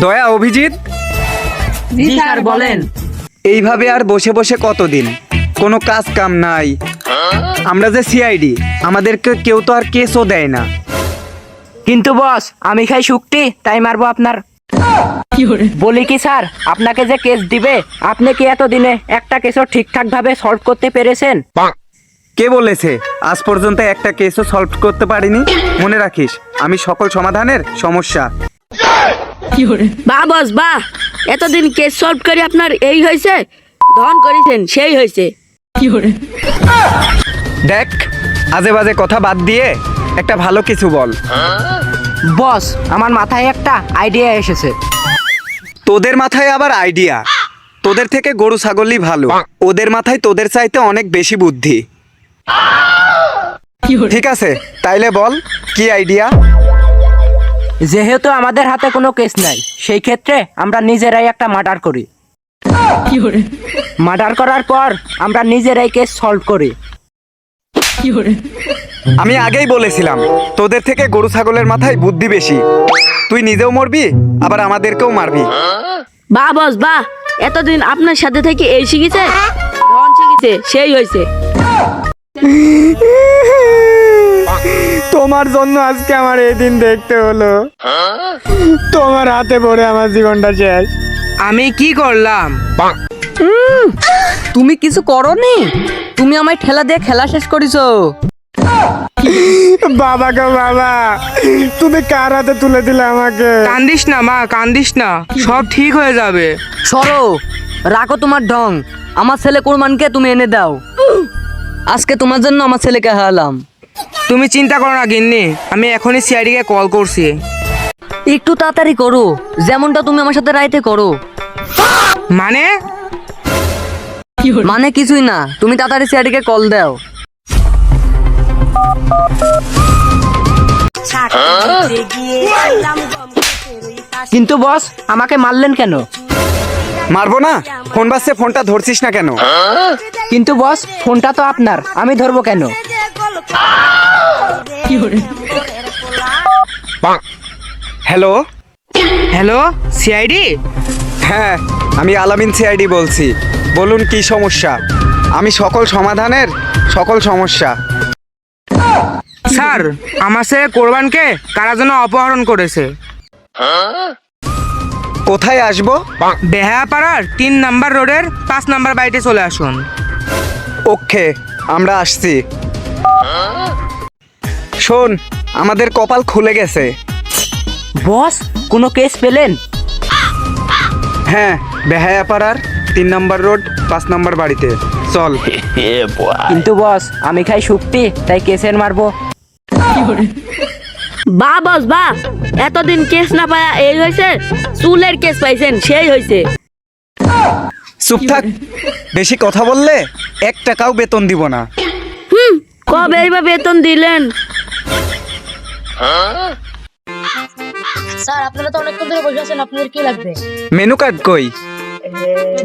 দয়া, অভিজিৎ, জি স্যার বলেন। এইভাবে আর বসে বসে কতদিন? কোনো কাজ কাম নাই। আমরা যে সিআইডি, আমাদেরকে কেউ তো আর কেসও দেয় না। কিন্তু বস আমি খাই শুক্তি, তাই মারবো আপনার। বলি কি স্যার, আপনাকে যে কেস দিবে, আপনি কি এতদিনে একটা কেসও ঠিকঠাক ভাবে সলভ করতে পেরেছেন? কে বলেছে আজ পর্যন্ত একটা কেসও সলভ করতে পারিনি? মনে রাখিস, আমি সকল সমাধানের সমস্যা। বাহ বস বাহ, এতদিন কেস সলভ করে আপনার এই হয়েছে, ধন করেছেন সেই হয়েছে। দেখ, আজে বাজে কথা বাদ দিয়ে একটা ভালো কিছু বল। বস আমার মাথায় একটা আইডিয়া এসেছে। তোদের মাথায় আবার আইডিয়া? তোদের থেকে গরু ছাগলই ভালো। ওদের মাথায় তোদের চাইতে অনেক বেশি বুদ্ধি। ঠিক আছে, তাইলে বল কি আইডিয়া? যেহেতু আমাদের হাতে কোনো কেস নাই, সেই ক্ষেত্রে আমরা নিজেরাই একটা মার্ডার করি। মার্ডার করার পর আমরা নিজেরাই কেস সলভ করি। আমি আগেই বলেছিলাম তোদের থেকে গরু ছাগলের মাথায় বুদ্ধি বেশি। তুই নিজেও মরবি, আবার আমাদেরকেও মারবি। বাহ বস বাহ, এতদিন আপনার সাথে থেকে এই শিখেছে, ধন শিখেছে সেই হয়েছে। তোমার জন্য আজকে আমার এই দিন দেখতে হলো। তোমার হাতে পড়ে আমার জীবনটা শেষ। আমি কি করলাম? তুমি কিছু করনি, তুমি আমায় ঠেলা দিয়ে খেলা শেষ করেছো। বাবা গো বাবা, তুমি কার হাতে তুলে দিলে আমাকে? কান্দিস না মা, কান্দিস না, সব ঠিক হয়ে যাবে। সরো, রাখো তোমার ঢং। আমার ছেলে কোরবানকে তুমি এনে দাও। আজকে তোমার জন্য আমার ছেলেকে হারালাম। তুমি চিন্তা করো না গিন্নি, আমি এখনই সিআইডি কে কল করছি। একটু তাড়াতাড়ি করো, যেমনটা তুমি আমার সাথে রাইতে করো। মানে মানে কিছুই না, তুমি তাড়াতাড়ি সিআইডিকে কল দাও। কিন্তু বস আমাকে মারলেন কেন? মারবো না? ফোন বাজছে, ফোনটা ধরছিস না কেন? কিন্তু বস ফোনটা তো আপনার, আমি ধরবো কেন? Hello hello, CID? হ্যাঁ, আমি আলামিন সিআইডি বলছি। বলুন কি সমস্যা? আমি সকল সমাধানের সকল সমস্যা। স্যার, আমার ছেলে কোরবানকে কারা যেন অপহরণ করেছে। কোথায় আসবো? বেহায়াপাড়ার 3 নাম্বার রোডের 5 নাম্বার বাড়িতে চলে আসুন। ওকে, আমরা আসছি। শোন, আমাদের কপাল খুলে গেছে। বস কোনো কেস পেলেন? হ্যাঁ, বেহায়াপাড়ার 3 নম্বর রোড 5 নম্বর বাড়িতে চল। কিন্তু বস আমি খাই শুক্তি, তাই কেসের মারবো। বাহ বস বাহ, এতদিন কেস না পায়া এই হয়েছে, চুলের কেস পাইছেন সেই হয়েছে। চুপ থাক, বেশি কথা বললে 1 টাকাও বেতন দিব না। কবে বা বেতন দিলেন? স্যার আপনারা তো অনেকক্ষণ ধরে বসে আছেন, আপনাদের কি লাগবে? মেনু কার্ড কই?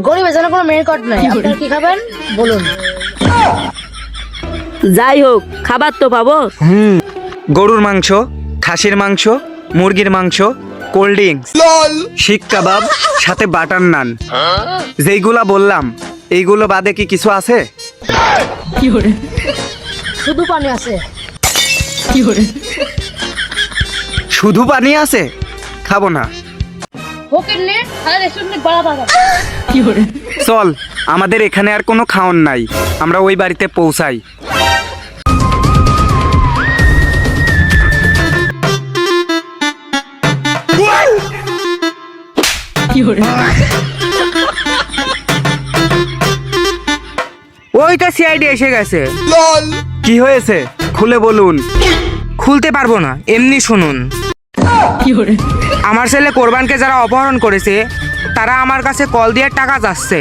গরিবের জন্য কোনো মেনু কার্ড নাই, আপনারা কি খাবেন বলুন। যাই হোক, খাবার তো পাবো। গরুর মাংস, খাসির মাংস, মুরগির মাংস, কোল্ড ড্রিঙ্কস, শিক কাবাব, সাথে বাটার নান। যেইগুলা বললাম এইগুলো বাদে কি কিছু আছে? শুধু পানি আছে। শুধু পানি আছে? খাবো না। ফকির নে, আর রেস্টুরেন্টে বড় বাবা। চল, আমাদের এখানে আর কোনো খাওন নাই, আমরা ওই বাড়িতে পৌঁছাই। ওই তো সিআইডি এসে গেছে। কি হয়েছে খুলে বলুন। খুলতে পারবো না, এমনি শুনুন। আমার ছেলে কোরবানকে যারা অপহরণ করেছে, তারা আমার কাছে কল দিয়ে টাকা চাচ্ছে।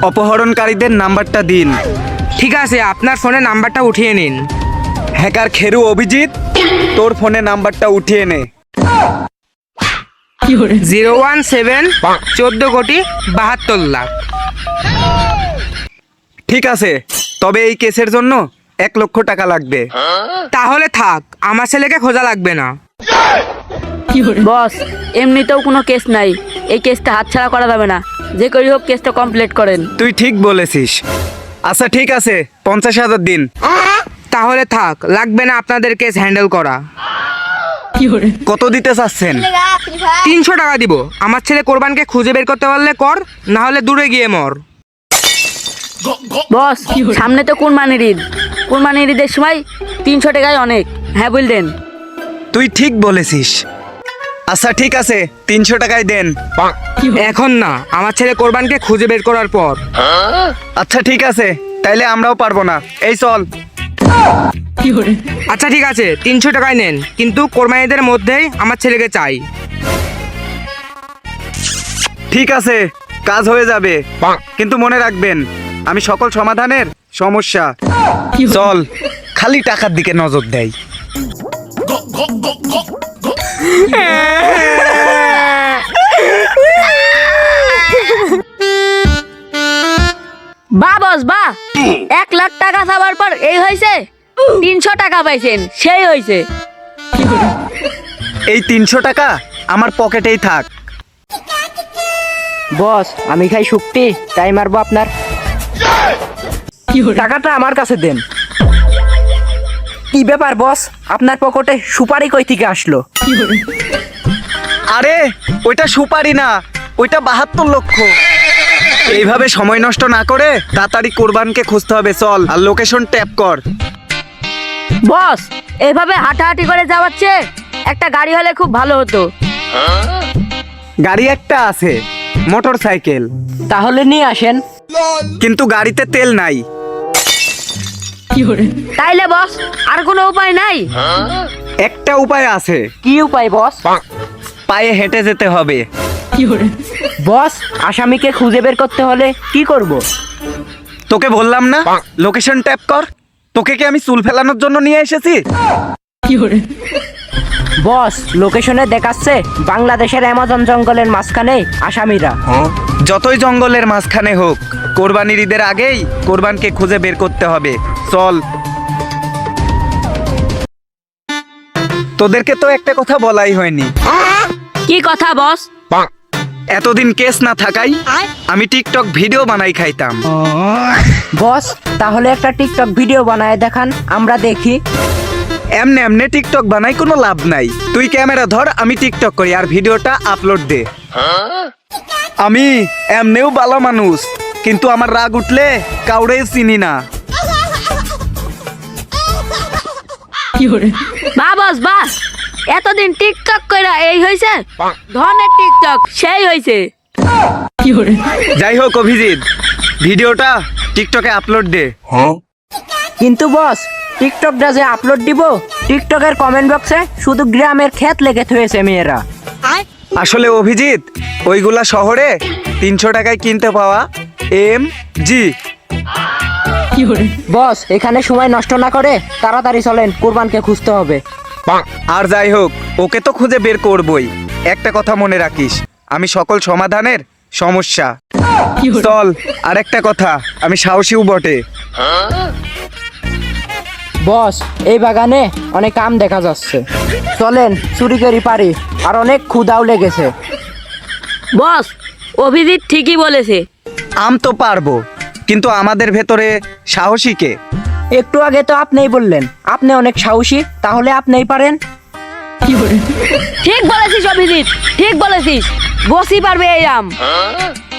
অপহরণকারীদের নাম্বারটা দিন। ঠিক আছে, আপনার ফোনে নাম্বারটা উঠিয়ে নিন। হ্যাকার খেরু অভিজিৎ, তোর ফোনে নাম্বারটা উঠিয়ে নে। 017 14,72,00,000। ঠিক আছে, তবে এই কেসের জন্য 1 লক্ষ টাকা লাগবে। তাহলে থাক, আমার ছেলেকে খোঁজা লাগবে না। বস এমনিতেও কোনো কেস নাই, এই কেসটা হাতছাড়া করা যাবে না, যে করি হোক কেসটা কমপ্লিট করেন। তুই ঠিক বলেছিস। আচ্ছা ঠিক আছে, 50,000 দিন। তাহলে থাক, লাগবে না আপনাদের কেস হ্যান্ডেল করা। কত দিতে চাচ্ছেন? 300 টাকা দিব। আমার ছেলে কোরবানকে খুঁজে বের করতে পারলে কর, না হলে দূরে গিয়ে মর। বস সামনে তো কুরবানির ঈদ, কুরবানির ঈদের সময় 300 টাকায় অনেক। হ্যাঁ বললেন। তুই ঠিক বলেছিস। আচ্ছা ঠিক আছে, 300 টাকায় দেন। এখন না, আমার ছেলে কোরবানকে খুঁজে বের করার পর। আচ্ছা ঠিক আছে, তাইলে আমরাও পারবো না। এই চল। আচ্ছা ঠিক আছে, 300 টাকায় নেন, কিন্তু কোরবানিদের মধ্যেই আমার ছেলেকে চাই। ঠিক আছে, কাজ হয়ে যাবে, কিন্তু মনে রাখবেন আমি সকল সমাধানের সমস্যা। চল, খালি টাকার দিকে নজর দেয়। বা বস বা 1 লাখ টাকা চাওয়ার পর এই হয়েছে, 300 টাকা পাইছেন, সেই হয়েছে। এই 300 টাকা আমার পকেটেই থাক। বস আমি খাই শুক্তি, তাই মারবো আপনার। টাকাটা আমার কাছে দেন। কি ব্যাপার বস, আপনার পকেটে সুপারি কই থেকে আসলো? আরে ওইটা সুপারি না, ওইটা 72 লক্ষ। এইভাবে সময় নষ্ট না করে তাড়াতাড়ি কোরবানকে খুঁজতে হবে। চল, আর লোকেশন ট্যাপ কর। বস এইভাবে হাঁটাহাঁটি করে যাওয়াচ্ছে, একটা গাড়ি হলে খুব ভালো হতো। গাড়ি একটা আছে, মোটর সাইকেল, তাহলে নিয়ে আসেন। কিন্তু গাড়িতে তেল নাই। তাইলে বস আর কোনো উপায় নাই? একটা উপায় আছে, কি উপায় বস? পায়ে হেঁটে যেতে হবে। বস আসামিকে খুঁজে বের করতে হলে কি করব? তোকে বললাম না লোকেশন ট্যাপ কর। তোকে কি আমি চুল ফেলানোর জন্য নিয়ে এসেছি? বস লোকেশনে দেখাচ্ছে বাংলাদেশের অ্যামাজন জঙ্গলের মাঝখানে আসামিরা। যতই জঙ্গলের মাঝখানে হোক, কোরবানির ঈদের আগেই কোরবানকে খুঁজে বের করতে হবে। চল। তোদেরকে তো একটা কথা বলাই হয়নি। কি কথা বস? এতদিন কেস না থাকাই আমি টিকটক ভিডিও বানাই খাইতাম। বস তাহলে একটা টিকটক ভিডিও বানায় দেখান, আমরা দেখি। এমনে এমনে টিকটক বানাই কোনো লাভ নাই। তুই ক্যামেরা ধর, আমি টিকটক করি আর ভিডিওটা আপলোড দে। আমি এমনেও ভালো মানুষ, কিন্তু আমার রাগ উঠলে কাউরে চিনি না। বা বস বা এতদিন টিকটক কইরা এই হইছে, ধনের টিকটক সেই হইছে। যাই হোক অভিজিৎ, ভিডিওটা টিকটকে আপলোড দে। কিন্তু বস টিকটকটা যে আপলোড দিব, টিকটকের কমেন্ট বক্সে শুধু গ্রামের ক্ষেত লেগে থয়েছে মেয়েরা। আসলে অভিজিৎ, ওইগুলা শহরে 300 টাকায় কিনতে পাওয়া MG। বস এখানে সময় নষ্ট না করে তাড়াতাড়ি চলেন, কোরবানকে খুঁজতে হবে। আর যাই হোক, ওকে তো খুঁজে বের করবই। একটা কথা মনে রাখিস, আমি সকল সমাধানের সমস্যা। চল, আর একটা কথা, আমি সাহসীও বটে। বস এই বাগানে অনেক আম দেখা যাচ্ছে, চলেন চুরি করি পারি, আর অনেক ক্ষুধাও লেগেছে। বস অভিজিৎ ঠিকই বলেছে। আম তো পারবো, কিন্তু আমাদের ভেতরে সাহসী কে? একটু আগে তো আপনিই বললেন আপনি অনেক সাহসী, তাহলে আপনিই পারেন। ঠিক বলেছিস অভিজিৎ, ঠিক বলেছিস, বসই পারবে এই আম।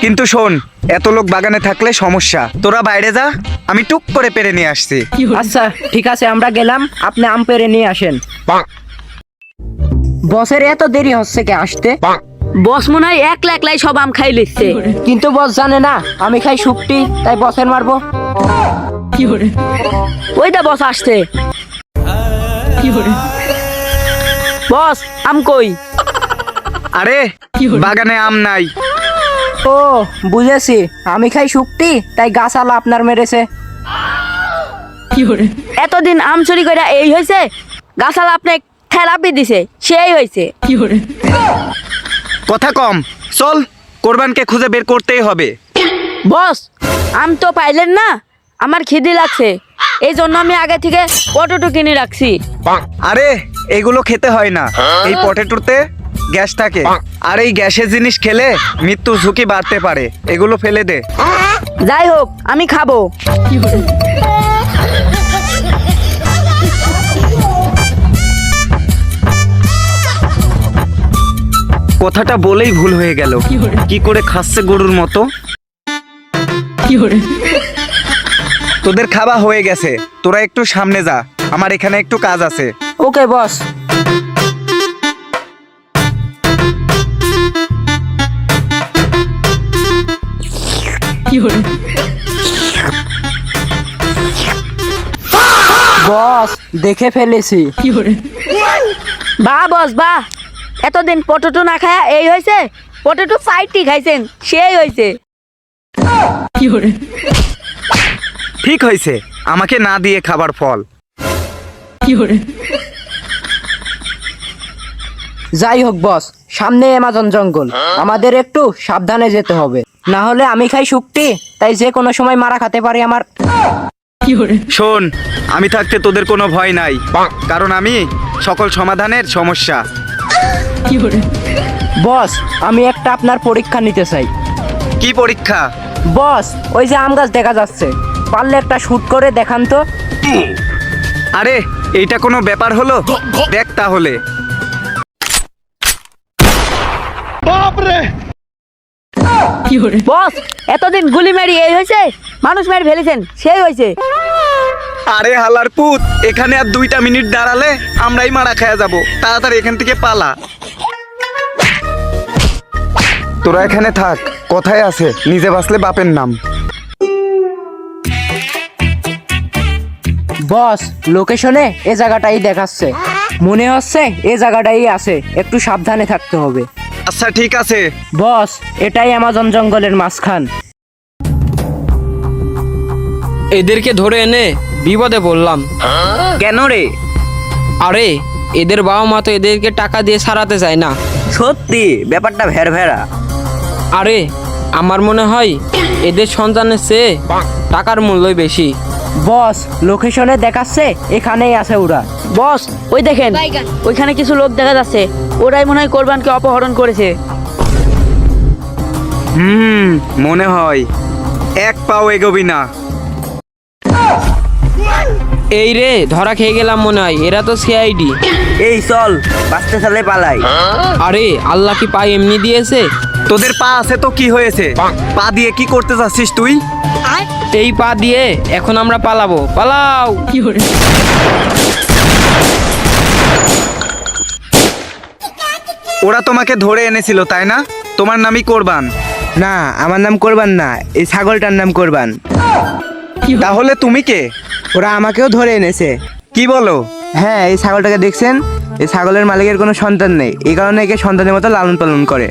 কিন্তু শোন, এত লোক বাগানে থাকলে সমস্যা। তোরা বাইরে যা, আমি টুক করে পেরে নিয়ে আসছি। আচ্ছা ঠিক আছে, আমরা গেলাম, আপনি আম পেড়ে নিয়ে আসেন। বসের এত দেরি হচ্ছে কে আসতে? বস মনে হয় একলা একলাই সব আম খাই লিখছে। কিন্তু বস জানে না আমি খাই শুকটি, তাই বসের মারবো। ওইটা বস আসছে। বস আম কই? আরে বাগানে আম নাই। ও বুঝেছি, আমি খাই শুকটি, তাই গাছালা আপনার মেরেছে। এতদিন আম চুরি করে এই হয়েছে, গাছালা আপনি থেরাপি দিছে, সেই হয়েছে। কথা কম, চল, কোরবানকে খুঁজে বের করতেই হবে। বস আম তো পাইলেন না, আমার খিদে লাগছে, এই জন্য আমি আগে থেকে পটেটো কিনে রাখছি। আরে এগুলো খেতে হয় না, এই পটেটোতে গ্যাস থাকে, আর এই গ্যাসের জিনিস খেলে মৃত্যুর ঝুঁকি বাড়তে পারে। এগুলো ফেলে দে। যাই হোক আমি খাবো। কথাটা বলেই ভুল হয়ে গেল। কি করে খাচ্ছে গরুর মতো। তোদের খাওয়া হয়ে গেছে, তোরা একটু সামনে যা, আমার এখানে একটু কাজ আছে। ওকে বস। বস দেখে ফেলেছি। বাহ বস বাহ, এতদিন পটেটো না খায়া এই হয়েছে, পটেটো ফ্রাইডটি খাইছেন সেই হয়েছে। ঠিক হয়েছে, আমাকে না দিয়ে খাবার ফল। যাই হোক বস, সামনে অ্যামাজন জঙ্গল, আমাদের একটু সাবধানে যেতে হবে, না হলে আমি খাই শুকটি, তাই যে কোনো সময় মারা খেতে পারি আমার। শোন, আমি থাকতে তোদের কোনো ভয় নাই, কারণ আমি সকল সমাধানের সমস্যা। বস আমি একটা আপনার পরীক্ষা নিতে চাই। কি পরীক্ষা? বস ওই যে আম গাছ দেখা যাচ্ছে, পারলে একটা শুট করে দেখান তো। আরে এইটা কোনো ব্যাপার হলো? দেখ তাহলে। বস এতদিন গুলি মারি এই হয়েছে, মানুষ মেরে ফেলেছেন সেই হয়েছে। আরে হালার পুত, এখানে আর 2টা মিনিট দাঁড়ালে আমরাই মারা খেয়ে যাব। তাড়াতাড়ি এখান থেকে পালা। তোরা এখানে থাক, কোথায় আছে নিজে বাঁচলে বাপের নাম। বস লোকেশনে এ জায়গাটাই দেখাচ্ছে, মনে হচ্ছে এ জায়গাটাই আছে, একটু সাবধানে থাকতে হবে। আচ্ছা ঠিক আছে। বস এটাই অ্যামাজন জঙ্গলের মাঝখান। এদেরকে ধরে এনে বিপদে পড়লাম। কেন রে? আরে এদের বাবা মা তো এদেরকে টাকা দিয়ে সারাতে চায় না। সত্যি ব্যাপারটা ভেড়া। আরে আমার মনে হয় এদের সন্তানের চেয়ে টাকার মূল্যই বেশি। বস লোকেশনে দেখাচ্ছে এখানেই আছে ওরা। বস ওই দেখেন, ওইখানে কিছু লোক দেখা যাচ্ছে, ওরাই মনে হয় কোরবানকে অপহরণ করেছে। মনে হয়। এক পাও এগোবি না। এই রে ধরা খেয়ে গেলাম মনে হয়, এরা তো সিআইডি। এই চল, বাঁচতে চালে পালাই। আরে আল্লাহ কি পায়ে এমনি দিয়েছে? তোদের পা আছে তো কি হয়েছে? পা দিয়ে কি করতে যাচ্ছিস তুই? এই পা দিয়ে এখন আমরা পালাবো, পালাও। ওরা তোমাকে ধরে এনেছিল তাই না? তোমার নামই কোরবান? না, আমার নাম কোরবান না, এই ছাগলটার নাম কোরবান। তাহলে তুমি কে? ওরা আমাকেও ধরে এনেছে। কি বলো? হ্যাঁ, এই ছাগলটাকে দেখছেন, এই ছাগলের মালিকের কোনো সন্তান নেই, এই কারণে একে সন্তানের মতো লালন পালন করে।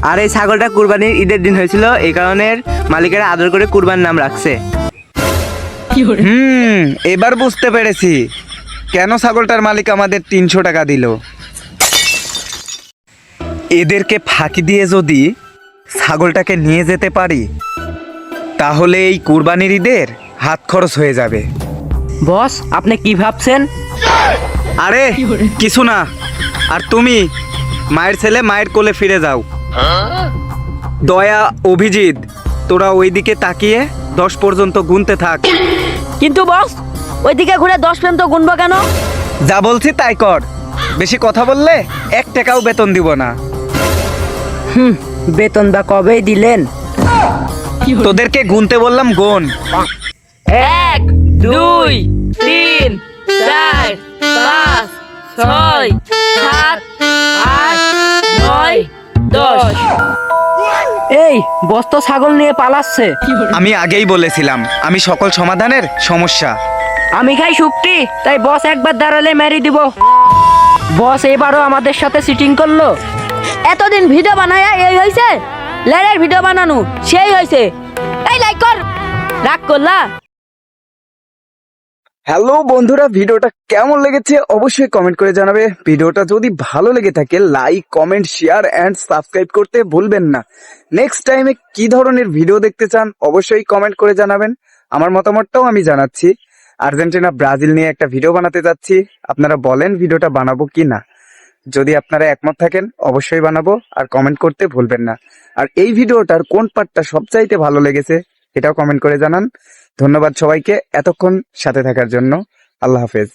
আর এই ছাগলটা কুরবানির ঈদের দিন হয়েছিল, এই কারণে মালিকেরা আদর করে কুরবান নাম রাখছে। এবার বুঝতে পেরেছি কেন ছাগলটার মালিক আমাদের 300 টাকা দিল। এদেরকে ফাঁকি দিয়ে যদি ছাগলটাকে নিয়ে যেতে পারি, তাহলে এই কুরবানির ঈদের হাত খরচ হয়ে যাবে। বস আপনি কি ভাবছেন? আরে কিছু না। আর তুমি মায়ের ছেলে মায়ের কোলে ফিরে যাও। দয়া, অভিজিৎ, তোরা ওইদিকে তাকিয়ে 10 পর্যন্ত গুনতে থাক। কিন্তু বস ওইদিকে ঘুরে 10 পর্যন্ত গুনবো কেন? যা বলছি তাই কর। বেশি কথা বললে 1 টাকাও বেতন দিব না। বেতন বা কবেই দিলেন? তোদেরকে গুনতে বললাম, গোন। 1 2 3 4 5 6 7 8 9 10। এই বস তো ছাগল নিয়ে পালাচ্ছে। আমি আগেই বলেছিলাম আমি সকল সমাধানের সমস্যা। আমি খাই শুকটি, তাই বস একবার দাঁড়ালে মেরে দিব। বস এবারও আমাদের সাথে চিটিং করলো। এতদিন ভিডিও বানায়া এই হয়েছে, লেরের ভিডিও বানানো সেই হয়েছে। এই লাইক কর, রাগ করলা? হ্যালো বন্ধুরা, ভিডিওটা কেমন লেগেছে অবশ্যই কমেন্ট করে জানাবে। ভিডিওটা যদি ভালো লেগে থাকে like, comment, share and subscribe করতে ভুলবেন না। নেক্সট টাইমে কি ধরনের ভিডিও দেখতে চান অবশ্যই কমেন্ট করে জানাবেন। আমার মতামতটাও আমি জানাচ্ছি। আর্জেন্টিনা ব্রাজিল নিয়ে একটা ভিডিও বানাতে যাচ্ছি, আপনারা বলেন ভিডিওটা বানাবো কি না। যদি আপনারা একমত থাকেন অবশ্যই বানাবো, আর কমেন্ট করতে ভুলবেন না। আর এই ভিডিওটার কোন পার্টটা সবচাইতে ভালো লেগেছে এটাও কমেন্ট করে জানান। ধন্যবাদ সবাইকে এতক্ষণ সাথে থাকার জন্য। আল্লাহ হাফেজ।